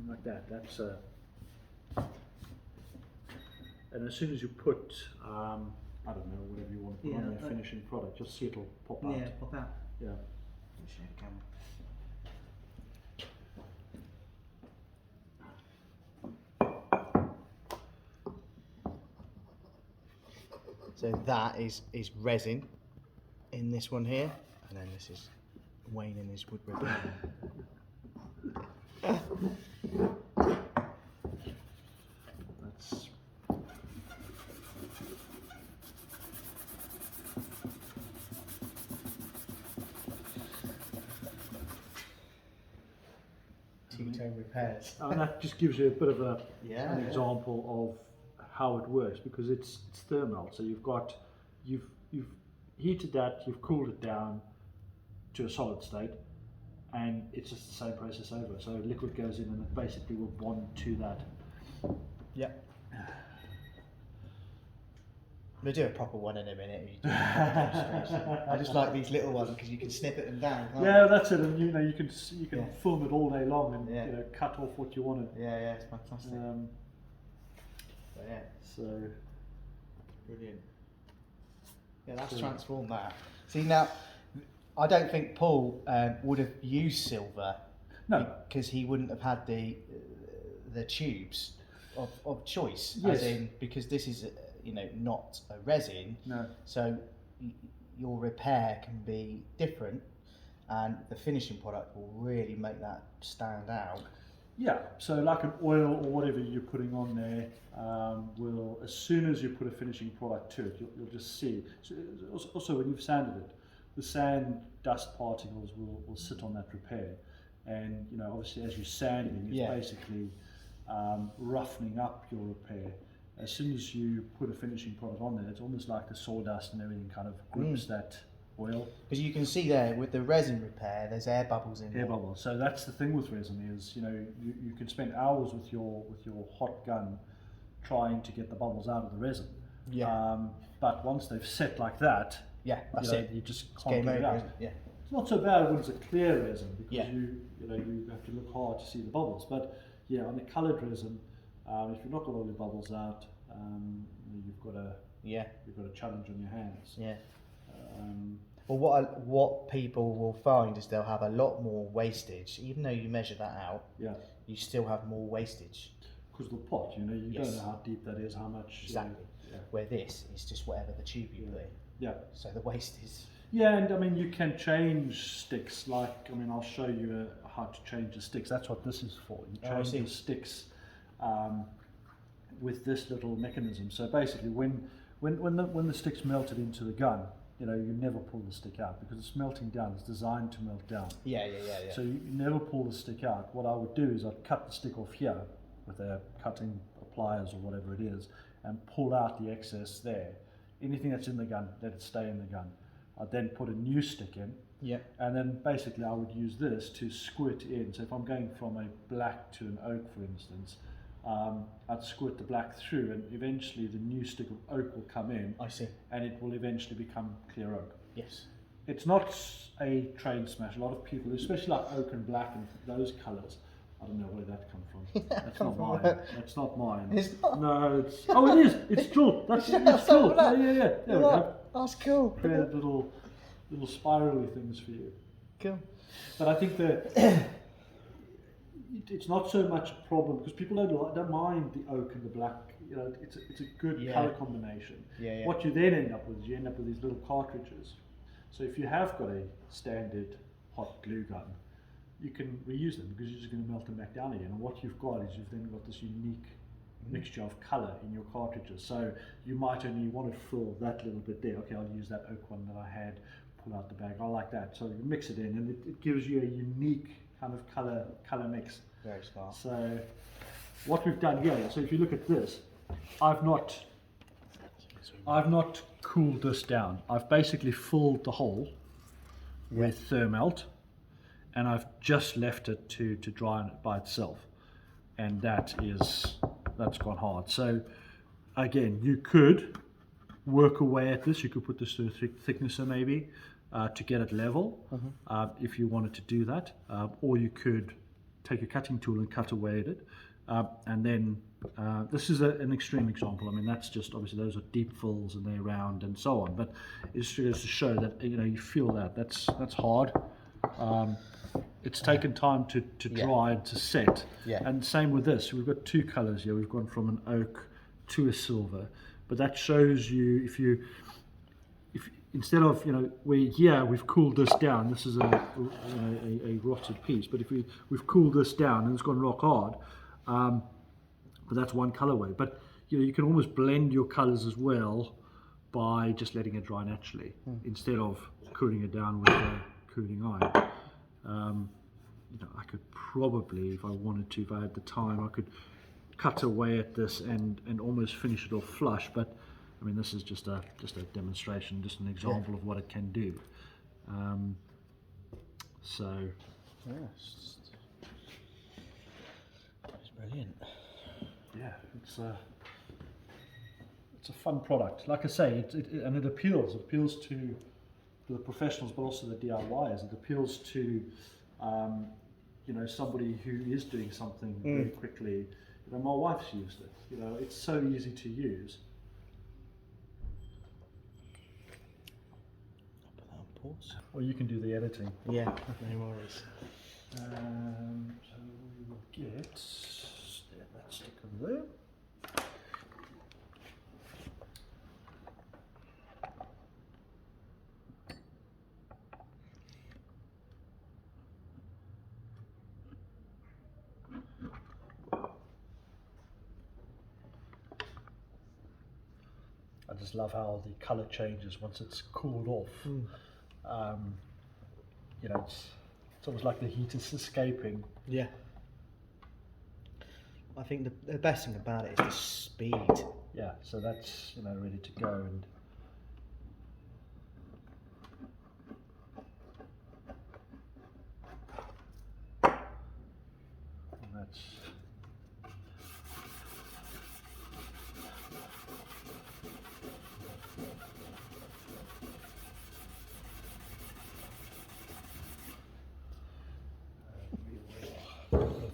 like that. That's and as soon as you put, I don't know, whatever you want to put on your finishing product, you'll see it'll pop out. Yeah, pop out. Yeah. Show the camera. So that is resin in this one here, and then this is Wayne in his wood repair. That's Two-tone repairs. and that just gives you a bit of an Yeah. example of how it works, because it's thermal. So you've heated that, you've cooled it down to a solid state, and it's just the same process over. So liquid goes in and it basically will bond to that. Yep. We'll do a proper one in a minute. I just like these little ones because you can snippet them down. Can't Yeah, you? that's it. And you can Yeah. film it all day long and Yeah. cut off what you wanted. Yeah, it's fantastic. But yeah, So brilliant. Yeah, that's Cool. transformed that. See now, I don't think Paul would have used silver. No. Because he wouldn't have had the tubes of choice. Yes. As in, because this is not a resin. no. So your repair can be different, and the finishing product will really make that stand out. Yeah, so like an oil or whatever you're putting on there, will, as soon as you put a finishing product to it, you'll just see. So also when you've sanded it, the sand dust particles will sit on that repair, and obviously as you're sanding, it's basically roughening up your repair. As soon as you put a finishing product on there, it's almost like the sawdust and everything kind of grips that oil. Because you can see there with the resin repair, there's air bubbles in there. Air bubbles. So that's the thing with resin is, you can spend hours with your hot gun trying to get the bubbles out of the resin. Yeah. But once they've set like that, Yeah, that's it. you just It's can't game get it over, out. isn't it? Yeah. It's not so bad when it's a clear resin because Yeah. you have to look hard to see the bubbles. But yeah, on the coloured resin, if you've not got all the bubbles out, you've got a challenge on your hands. Yeah. Um, Well, what people will find is they'll have a lot more wastage, even though you measure that out. yeah, You still have more wastage. because the pot, you Yes. don't know how deep that is, how much. Exactly. Yeah. Where this is just whatever the tube you put in. Yeah. So the waste is. Yeah, and I mean you can change sticks. Like I'll show you how to change the sticks. That's what this is for. You Oh, I change see. the sticks with this little mechanism. So basically, when the stick's melted into the gun, you never pull the stick out because it's melting down. It's designed to melt down. Yeah. So you never pull the stick out. What I would do is I'd cut the stick off here with a cutting pliers or whatever it is, and pull out the excess there. Anything that's in the gun, let it stay in the gun. I'd then put a new stick in, Yeah. and then basically I would use this to squirt in. So if I'm going from a black to an oak, for instance, I'd squirt the black through, and eventually the new stick of oak will come in, I see. and it will eventually become clear oak. Yes. It's not a train smash. A lot of people, especially like oak and black and those colours, I don't know where that come from. That's come not from mine. where? That's not mine. It's not? No, it's. Oh, it is. It's true. That's it's true. Look at that. Yeah. There we go. That's cool. Created little spirally things for you. Cool. But I think that it's not so much a problem because people don't mind the oak and the black. It's a good colour combination. Yeah. What you then end up with is you end up with these little cartridges. So if you have got a standard hot glue gun, you can reuse them because you're just going to melt them back down again. And what you've got is you've then got this unique mixture of colour in your cartridges. So you might only want to fill that little bit there. Okay, I'll use that oak one that I had, pull out the bag. I like that. So you mix it in and it gives you a unique kind of colour mix. Very smart. So what we've done here, so if you look at this, I've not cooled this down. I've basically filled the hole with Thermelt, and I've just left it to dry by itself, and that's gone hard. So again, you could work away at this. You could put this to a thicknesser maybe to get it level if you wanted to do that, or you could take a cutting tool and cut away at it. And then this is an extreme example. I mean, that's just obviously those are deep fills and they're round and so on. But it just goes to show that you feel that's hard. It's taken time to dry and to set. Yeah. And same with this. We've got two colours here. We've gone from an oak to a silver. But that shows you if instead of we've cooled this down. This is a rotted piece. But if we've cooled this down and it's gone rock hard. But that's one colorway. But you can almost blend your colors as well by just letting it dry naturally instead of cooling it down with a cooling iron. I could probably, if I wanted to, if I had the time, I could cut away at this and almost finish it off flush. But I mean, this is just a demonstration, just an example of what it can do. It's brilliant. Yeah, it's a fun product. Like I say, it appeals. It appeals to the professionals, but also the DIYers. It appeals to somebody who is doing something very quickly. My wife's used it. It's so easy to use. I'll put that on pause. Or you can do the editing. Yeah, no worries. So we will get that sticker there. I just love how the color changes once it's cooled off. It's almost like the heat is escaping. Yeah. I think the best thing about it is the speed. Yeah, so that's ready to go, and that's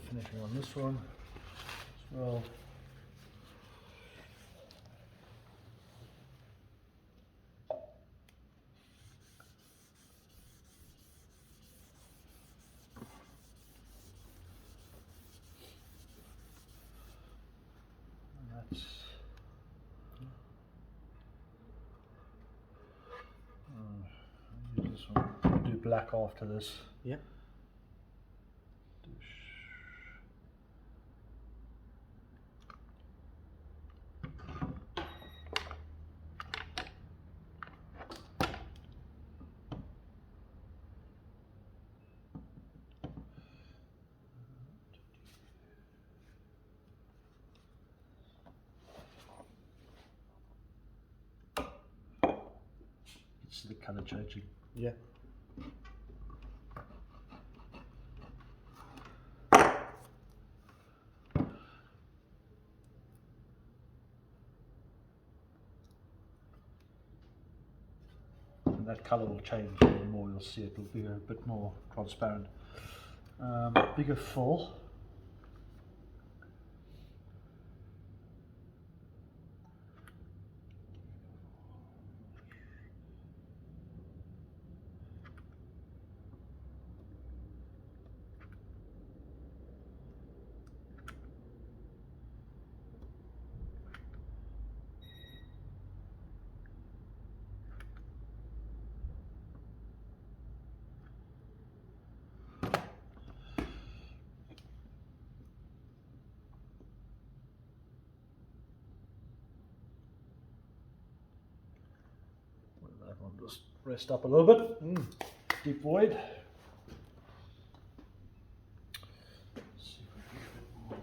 finishing on this one as well. Use this one. I'll do black after this. Yeah. See the colour changing. Yeah. And that colour will change more. You'll see it will be a bit more transparent. Bigger fill. I'll just rest up a little bit. Deep void. See if we can get a bit more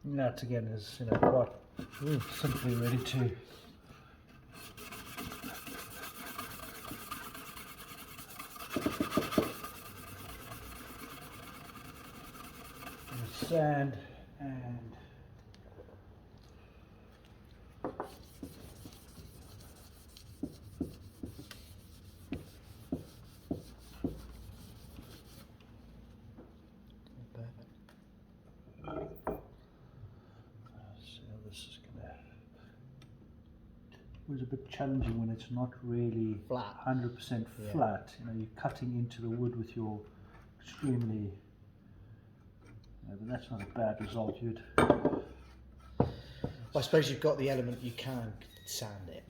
And that again is, quite simply ready to. Sand and this is gonna. It was a bit challenging when it's not really Flat. 100% flat. You're cutting into the wood with your extremely. But that's not a bad result. I suppose you've got the element you can sand it.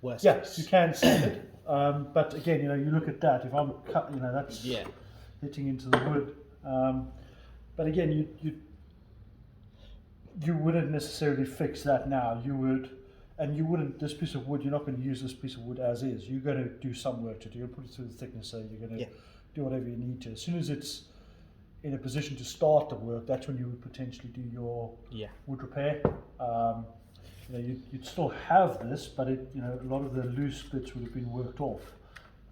Worst Yes, case. you can sand it. But again, you look at that. If I'm cut, that's hitting into the wood. But again, you wouldn't necessarily fix that now. You would, and you wouldn't. This piece of wood, you're not going to use this piece of wood as is. You're going to do some work to it. You're going to put it through the thicknesser. You're going to do whatever you need to. As soon as it's in a position to start the work, that's when you would potentially do your wood repair. You'd still have this, but a lot of the loose bits would have been worked off,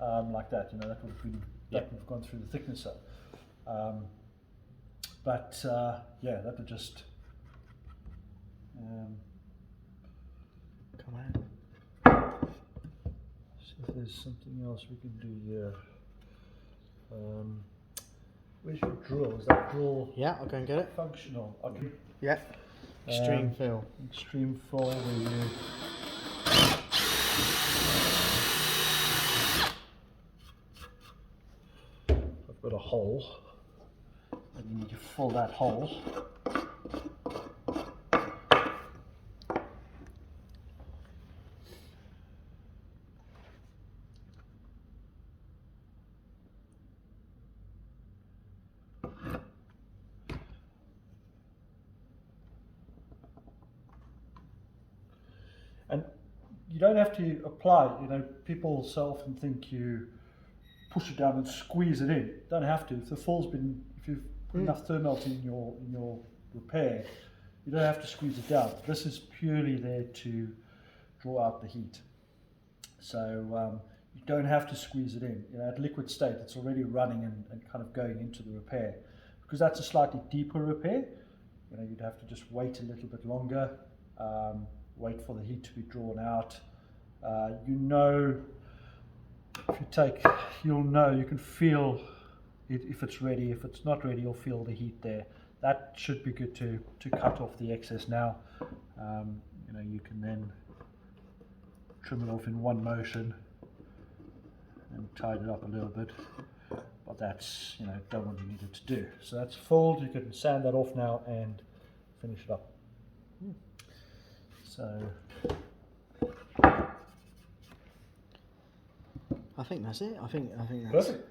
like that. That would have been that would have gone through the thicknesser. That would just come out. see if there's something else we can do here. Where's your drill? Is that drill I'll go and get it. functional? Okay. Yeah. Extreme fill. Extreme fill where you I've got a hole and you need to fill that hole. And you don't have to apply, people so often think you push it down and squeeze it in. Don't have to. If you've put enough thermalty in your repair, you don't have to squeeze it down. This is purely there to draw out the heat. So you don't have to squeeze it in. At liquid state, it's already running and kind of going into the repair. Because that's a slightly deeper repair, you'd have to just wait a little bit longer. Wait for the heat to be drawn out. If you take, you can feel it if it's ready. If it's not ready, you'll feel the heat there. That should be good to cut off the excess now. You can then trim it off in one motion and tidy it up a little bit. But that's, done what you needed to do. So that's filled. You can sand that off now and finish it up. So I think that's it. I think that's perfect.